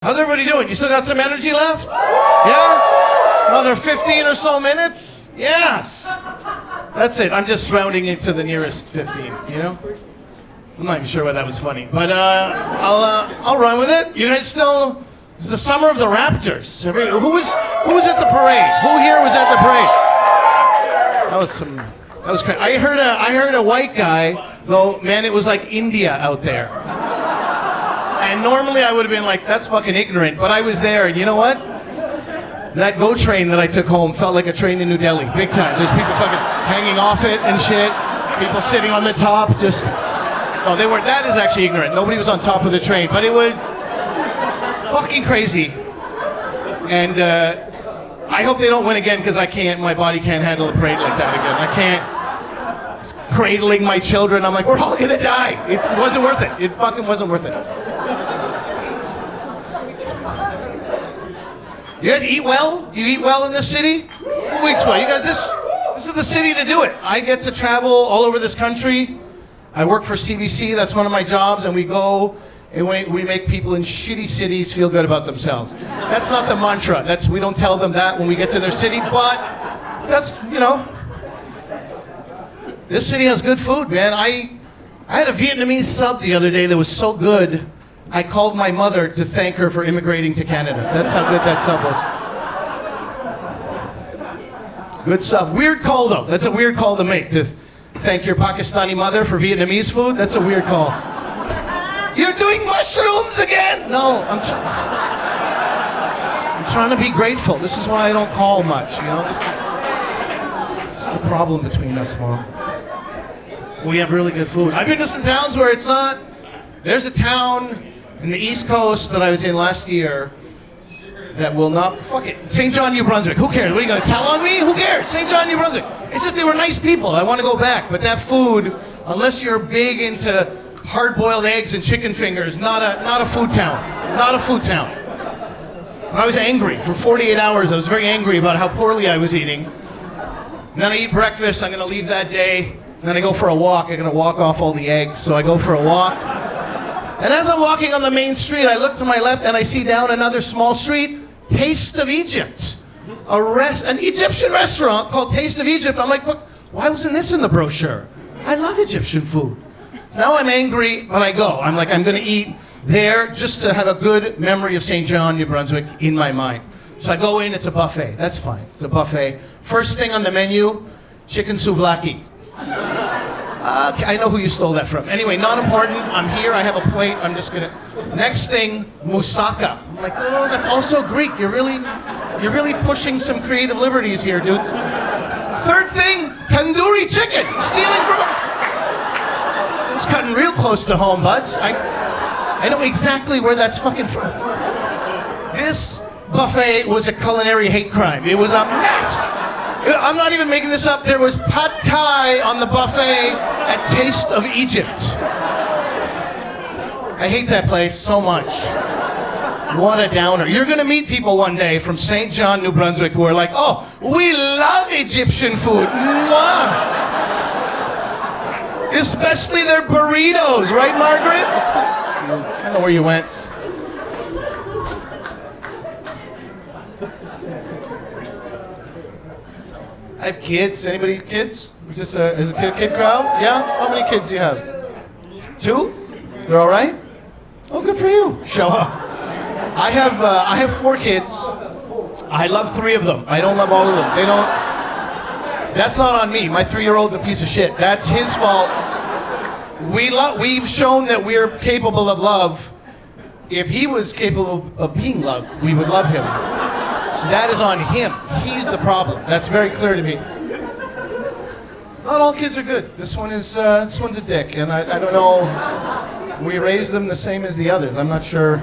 How's everybody doing? You still got some energy left? Yeah? Another 15 or so minutes? Yes! That's it. I'm just rounding it to the nearest 15, you know? I'm not even sure why that was funny. But I'll run with it. You guys still... It's the summer of the Raptors. Who was at the parade? Who here was at the parade? That was crazy. I heard a white guy go, man, it was like India out there. And normally I would have been like, that's fucking ignorant. But I was there, and you know what? That GO train that I took home felt like a train in New Delhi, big time. There's people fucking hanging off it and shit. People sitting on the top, just... Oh, they weren't. That is actually ignorant. Nobody was on top of the train, but it was fucking crazy. And I hope they don't win again because my body can't handle a parade like that again. I can't. It's cradling my children. I'm like, we're all gonna die. It wasn't worth it. It fucking wasn't worth it. You guys eat well? You eat well in this city? Who eats well? You guys, this is the city to do it. I get to travel all over this country. I work for CBC, that's one of my jobs, and we go and we make people in shitty cities feel good about themselves. That's not the mantra. We don't tell them that when we get to their city, but that's, you know, this city has good food, man. I had a Vietnamese sub the other day that was so good, I called my mother to thank her for immigrating to Canada. That's how good that sub was. Good sub. Weird call, though. That's a weird call to make, to thank your Pakistani mother for Vietnamese food. That's a weird call. You're doing mushrooms again? No, I'm trying to be grateful. This is why I don't call much, you know? This is the problem between us, Mom. We have really good food. I've been to some towns where it's not... There's a town in the East Coast that I was in last year that will not... Fuck it. St. John, New Brunswick. Who cares? What are you going to tell on me? Who cares? St. John, New Brunswick. It's just they were nice people. I want to go back. But that food, unless you're big into hard-boiled eggs and chicken fingers, not a food town. Not a food town. I was angry. For 48 hours, I was very angry about how poorly I was eating. And then I eat breakfast. I'm going to leave that day. And then I go for a walk. I'm going to walk off all the eggs. So I go for a walk. And as I'm walking on the main street, I look to my left and I see down another small street, Taste of Egypt. An Egyptian restaurant called Taste of Egypt. I'm like, why wasn't this in the brochure? I love Egyptian food. Now I'm angry, but I go. I'm like, I'm going to eat there just to have a good memory of St. John, New Brunswick in my mind. So I go in, it's a buffet. That's fine. It's a buffet. First thing on the menu, chicken souvlaki. I know who you stole that from. Anyway, not important. I'm here. I have a plate. I'm just gonna... Next thing, moussaka. I'm like, oh, that's also Greek. You're really pushing some creative liberties here, dude. Third thing, tandoori chicken. Stealing from... It was cutting real close to home, buds. I know exactly where that's fucking from. This buffet was a culinary hate crime. It was a mess. I'm not even making this up. There was pad thai on the buffet at Taste of Egypt. I hate that place so much. What a downer. You're going to meet people one day from St. John, New Brunswick who are like, oh, we love Egyptian food. Mwah. Especially their burritos, right, Margaret? I know where you went. I have kids. Anybody kids? Is a kid crowd? Yeah? How many kids do you have? 2? They're all right? Oh, good for you. Show up. I have 4 kids. I love 3 of them. I don't love all of them. They don't... That's not on me. My 3-year-old's a piece of shit. That's his fault. We've shown that we're capable of love. If he was capable of being loved, we would love him. So that is on him. He's the problem. That's very clear to me. Not all kids are good. This one's a dick, and I don't know. We raised them the same as the others. I'm not sure.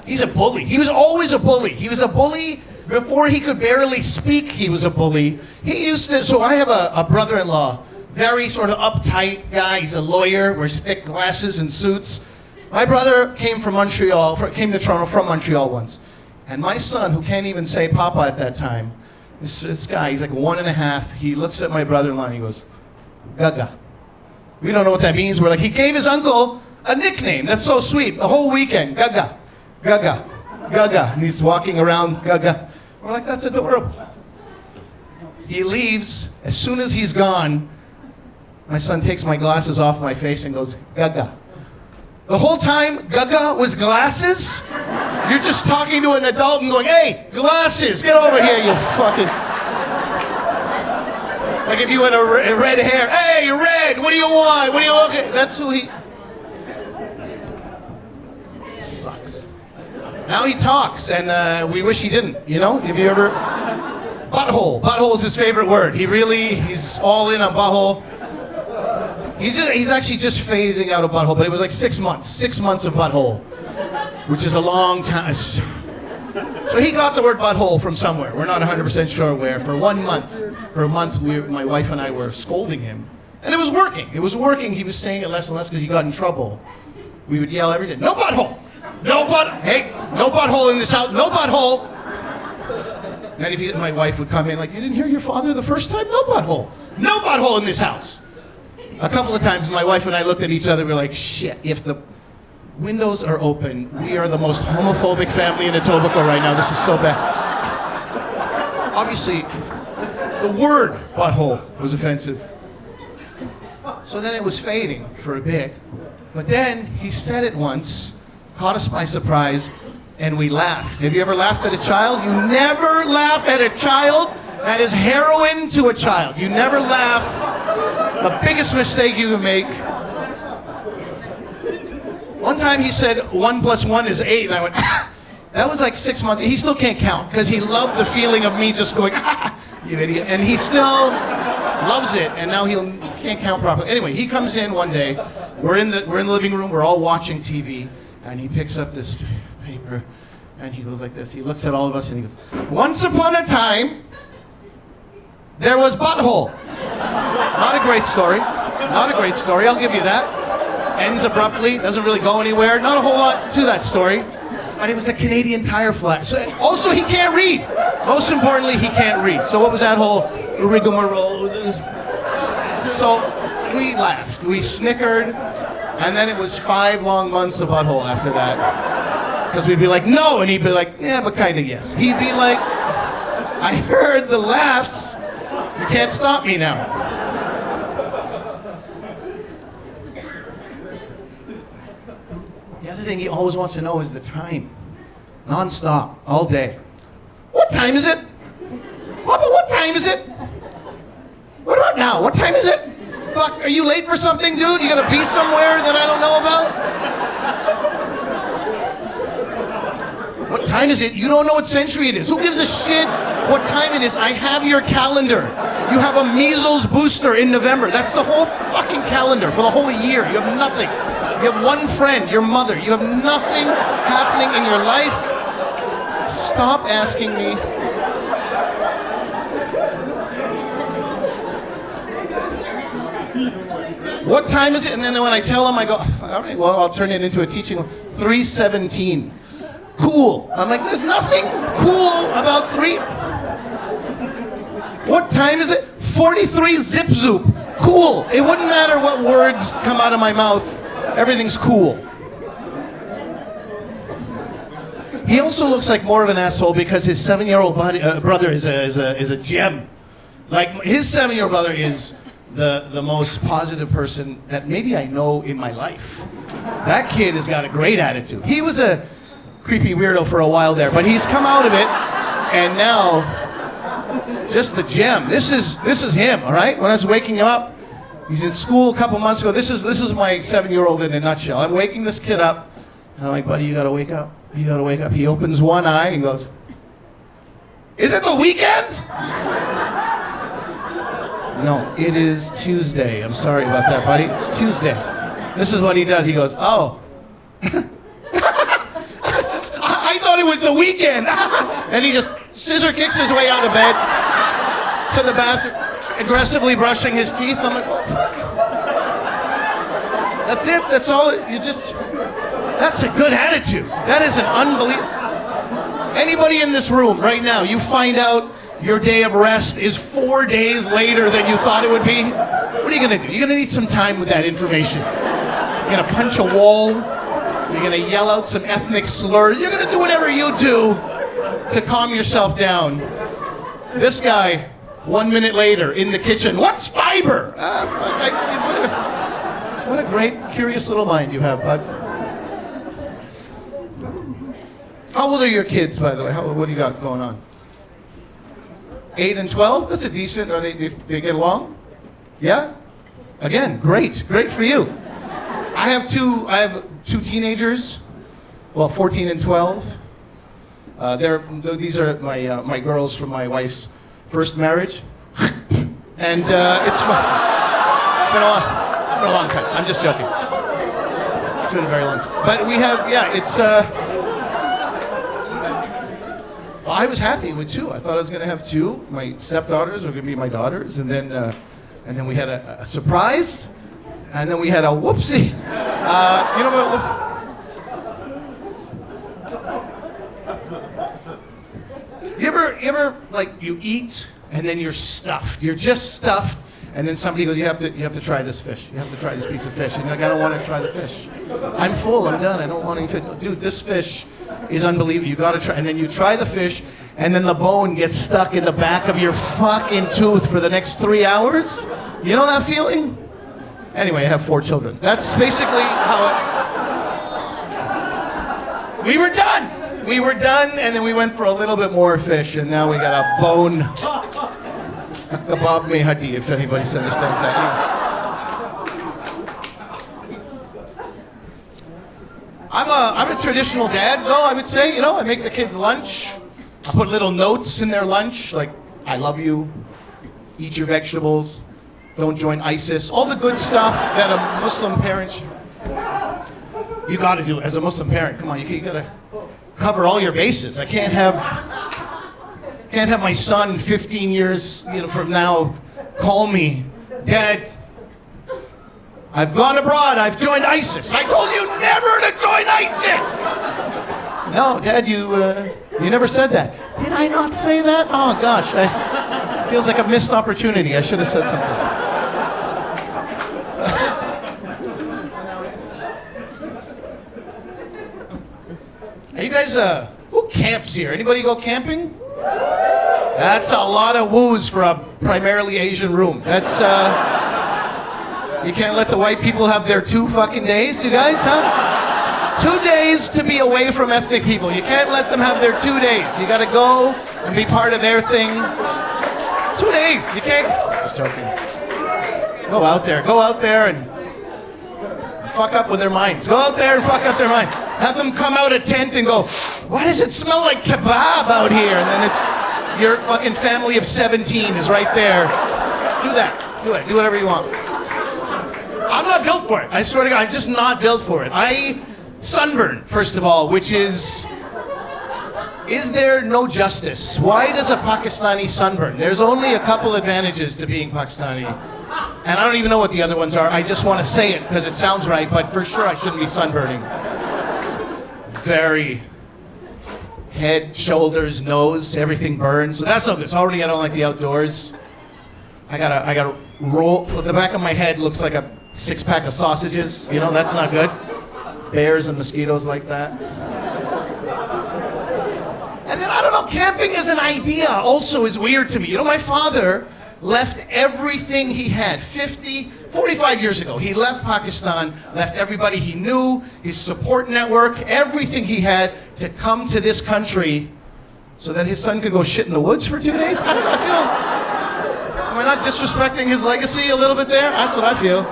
He's a bully. He was always a bully. He was a bully before he could barely speak. He was a bully. He used to. So I have a brother-in-law, very sort of uptight guy. He's a lawyer, wears thick glasses and suits. My brother came from Montreal. Came to Toronto from Montreal once. And my son, who can't even say Papa at that time, this guy, he's like 1.5, he looks at my brother-in-law and he goes, Gaga. We don't know what that means. We're like, he gave his uncle a nickname. That's so sweet. The whole weekend, Gaga. Gaga, Gaga. And he's walking around, Gaga. We're like, that's adorable. He leaves. As soon as he's gone, my son takes my glasses off my face and goes, Gaga. The whole time, Gaga was glasses? You're just talking to an adult and going, hey, glasses, get over here, you fucking... Like if you had a red hair, hey, red, what do you want? What do you look at? That's who he... Sucks. Now he talks, and we wish he didn't, you know? Have you ever... Butthole. Butthole is his favorite word. He's all in on butthole. He's actually just phasing out of butthole, but it was like 6 months. 6 months of butthole, which is a long time. So he got the word butthole from somewhere. We're not 100% sure where. For 1 month. For a month, my wife and I were scolding him. And it was working. It was working. He was saying it less and less because he got in trouble. We would yell every day, no butthole! No hey, no butthole in this house, no butthole! And if my wife would come in like, you didn't hear your father the first time? No butthole! No butthole in this house! A couple of times my wife and I looked at each other, we were like, shit, if the windows are open, we are the most homophobic family in Etobicoke right now. This is so bad. Obviously, the word butthole was offensive. So then it was fading for a bit. But then he said it once, caught us by surprise, and we laughed. Have you ever laughed at a child? You never laugh at a child. That is heroin to a child. You never laugh. The biggest mistake you can make. One time he said 1 + 1 is 8, and I went, that was like 6 months. He still can't count because he loved the feeling of me just going, you idiot. And he still loves it, and now he can't count properly. Anyway, he comes in one day. We're in the living room. We're all watching TV, and he picks up this paper, and he goes like this. He looks at all of us, and he goes, once upon a time, there was butthole. Not a great story. Not a great story, I'll give you that. Ends abruptly, doesn't really go anywhere. Not a whole lot to that story. But it was a Canadian Tire flag. So, also, he can't read. Most importantly, he can't read. So what was that whole rigmarole? So we laughed, we snickered, and then it was 5 long months of butthole after that. Because we'd be like, no, and he'd be like, yeah, but kind of yes. He'd be like, I heard the laughs. You can't stop me now. The other thing he always wants to know is the time. Non-stop, all day. What time is it? What time is it? What about now? What time is it? Fuck, are you late for something, dude? You gotta be somewhere that I don't know about? What time is it? You don't know what century it is. Who gives a shit what time it is? I have your calendar. You have a measles booster in November. That's the whole fucking calendar for the whole year. You have nothing. You have one friend, your mother. You have nothing happening in your life. Stop asking me. What time is it? And then when I tell him, I go, all right, well, I'll turn it into a teaching. 3:17. Cool. I'm like, there's nothing cool about 3. What time is it? 43 zip zoop. Cool. It wouldn't matter what words come out of my mouth. Everything's cool. He also looks like more of an asshole because his 7-year-old brother is a gem. Like, his 7-year-old brother is the most positive person that maybe I know in my life. That kid has got a great attitude. He was a creepy weirdo for a while there, but he's come out of it, and now, just the gem. This is him, all right? When I was waking him up, he's in school a couple months ago. This is my 7-year-old in a nutshell. I'm waking this kid up, and I'm like, buddy, you gotta wake up. You gotta wake up. He opens one eye and goes, is it the weekend? No, it is Tuesday. I'm sorry about that, buddy. It's Tuesday. This is what he does. He goes, oh. I thought it was the weekend. And he just scissor kicks his way out of bed to the bathroom, aggressively brushing his teeth. I'm like, what? That's it. That's all. That's a good attitude. That is an unbelievable. Anybody in this room right now, you find out your day of rest is 4 days later than you thought it would be. What are you going to do? You're going to need some time with that information. You're going to punch a wall. You're gonna yell out some ethnic slurs. You're gonna do whatever you do to calm yourself down. This guy, 1 minute later, in the kitchen, what's fiber? What a great, curious little mind you have, bud. How old are your kids, by the way? What do you got going on? 8 and 12? That's a decent, are they get along? Yeah? Again, great for you. I have two teenagers, well, 14 and 12. These are my girls from my wife's first marriage. And it's fun. It's been a long time. I'm just joking. It's been a very long time. But we have, it's, well, I was happy with 2. I thought I was going to have 2. My stepdaughters were going to be my daughters. And then we had a surprise. And then we had a whoopsie. You know what? You ever like you eat and then you're stuffed. You're just stuffed, and then somebody goes, you have to try this fish. You have to try this piece of fish. And you're like, I don't want to try the fish. I'm full. I'm done. I don't want any fish. Dude, this fish is unbelievable. You got to try. And then you try the fish, and then the bone gets stuck in the back of your fucking tooth for the next 3 hours. You know that feeling? Anyway, I have 4 children. That's basically how it... We were done. We were done, and then we went for a little bit more fish, and now we got a bone. A kebab mein hadi, if anybody understands that. I'm a traditional dad, though, I would say. You know, I make the kids lunch. I put little notes in their lunch, like, I love you, eat your vegetables, don't join ISIS, all the good stuff that a Muslim parent, you gotta do as a Muslim parent. Come on, you gotta cover all your bases. I can't have my son 15 years from now call me, Dad, I've gone abroad, I've joined ISIS. I told you never to join ISIS! No, Dad, you never said that. Did I not say that? Oh gosh, it feels like a missed opportunity. I should have said something. Hey, you guys, who camps here? Anybody go camping? That's a lot of woos for a primarily Asian room. That's, you can't let the white people have their 2 fucking days, you guys, huh? 2 days to be away from ethnic people. You can't let them have their 2 days. You gotta go and be part of their thing. 2 days, you can't. Just joking. Go out there and fuck up with their minds. Go out there and fuck up their mind. Have them come out a tent and go, why does it smell like kebab out here? And then it's your fucking family of 17 is right there. Do that. Do it. Do whatever you want. I'm not built for it. I swear to God, I'm just not built for it. I sunburn, first of all, which is there no justice? Why does a Pakistani sunburn? There's only a couple advantages to being Pakistani. And I don't even know what the other ones are. I just want to say it because it sounds right, but for sure I shouldn't be sunburning. Very head, shoulders, nose, everything burns. So that's no good. Already I don't like the outdoors. I gotta roll. The back of my head looks like a 6-pack of sausages. You know, that's not good. Bears and mosquitoes like that. And then I don't know, camping as an idea also is weird to me. You know, my father left everything he had 45 years ago. He left Pakistan, left everybody he knew, his support network, everything he had to come to this country so that his son could go shit in the woods for 2 days? I don't know, am I not disrespecting his legacy a little bit there? That's what I feel.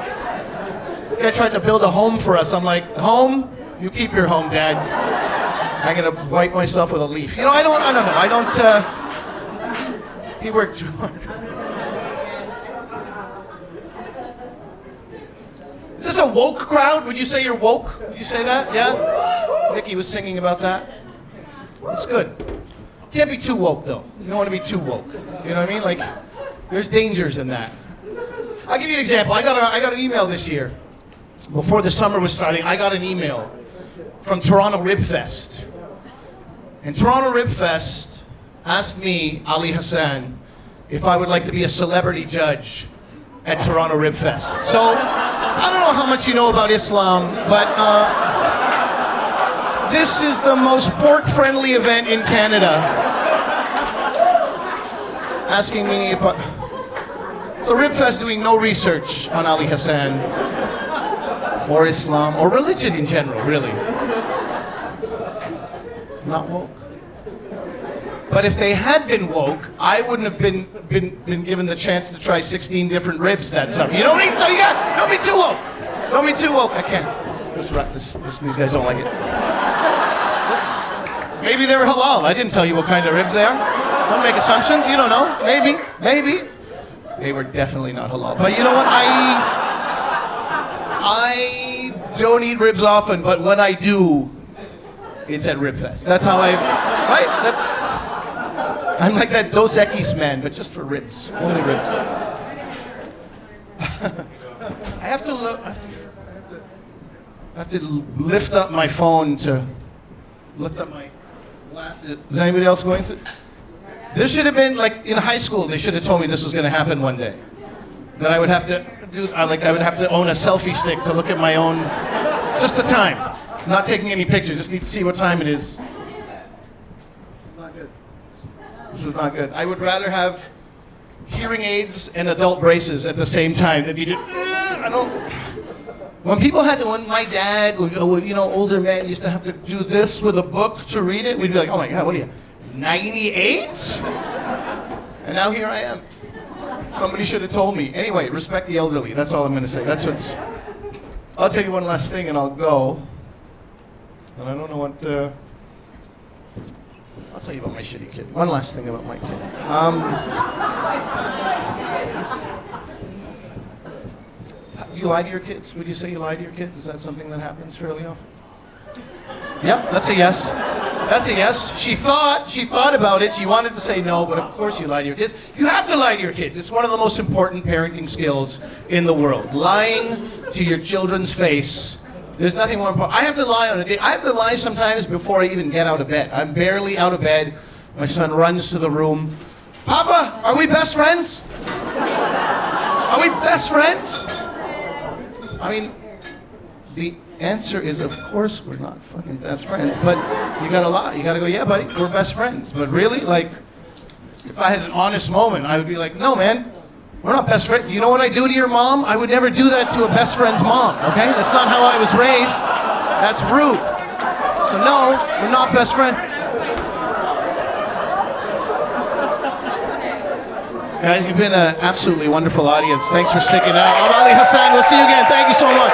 This guy tried to build a home for us. I'm like, home? You keep your home, Dad. I'm gonna wipe myself with a leaf. You know, I don't know. He worked too hard. Is this a woke crowd? Would you say you're woke? Would you say that? Yeah? Nikki was singing about that. That's good. Can't be too woke, though. You don't want to be too woke. You know what I mean? Like, there's dangers in that. I'll give you an example. I got an email this year. Before the summer was starting, I got an email from Toronto Rib Fest. And Toronto Rib Fest asked me, Ali Hassan, if I would like to be a celebrity judge at Toronto Rib Fest. So, I don't know how much you know about Islam, but This is the most pork-friendly event in Canada. Asking me if I... So Ribfest doing no research on Ali Hassan, or Islam, or religion in general, really. Not woke. But if they had been woke, I wouldn't have been given the chance to try 16 different ribs that summer. You know what I mean? So don't be too woke. Don't be too woke. I can't. These guys don't like it. Maybe they're halal. I didn't tell you what kind of ribs they are. Don't make assumptions. You don't know. Maybe. They were definitely not halal. But you know what? I don't eat ribs often, but when I do, it's at Ribfest. That's how right? I'm like that Dos Equis man, but just for ribs. Only ribs. I have to lift up my phone to lift up my glasses. Is anybody else going through? This should have been like in high school. They should have told me this was going to happen one day. That I would have to I would have to own a selfie stick to look at my own, just the time. Not taking any pictures. Just need to see what time it is. This is not good. I would rather have hearing aids and adult braces at the same time than be just, When my dad, older man used to have to do this with a book to read it, we'd be like, oh my God, what are you, 98? And now here I am. Somebody should have told me. Anyway, respect the elderly. That's all I'm going to say. I'll tell you one last thing and I'll go. And I don't know what... I'll tell you about my shitty kid. One last thing about my kid. Do you lie to your kids? Would you say you lie to your kids? Is that something that happens fairly often? Yep, that's a yes. That's a yes. She thought about it. She wanted to say no, but of course you lie to your kids. You have to lie to your kids. It's one of the most important parenting skills in the world. Lying to your children's face. There's nothing more important. I have to lie on a date. I have to lie sometimes before I even get out of bed. I'm barely out of bed. My son runs to the room. Papa, are we best friends? Are we best friends? I mean, the answer is, of course, we're not fucking best friends. But you gotta lie. You gotta go, yeah, buddy, we're best friends. But really, like, if I had an honest moment, I would be like, no, man. We're not best friends. You know what I do to your mom? I would never do that to a best friend's mom, okay? That's not how I was raised. That's rude. So no, we're not best friends. Guys, you've been an absolutely wonderful audience. Thanks for sticking out. I'm Ali Hassan. We'll see you again. Thank you so much.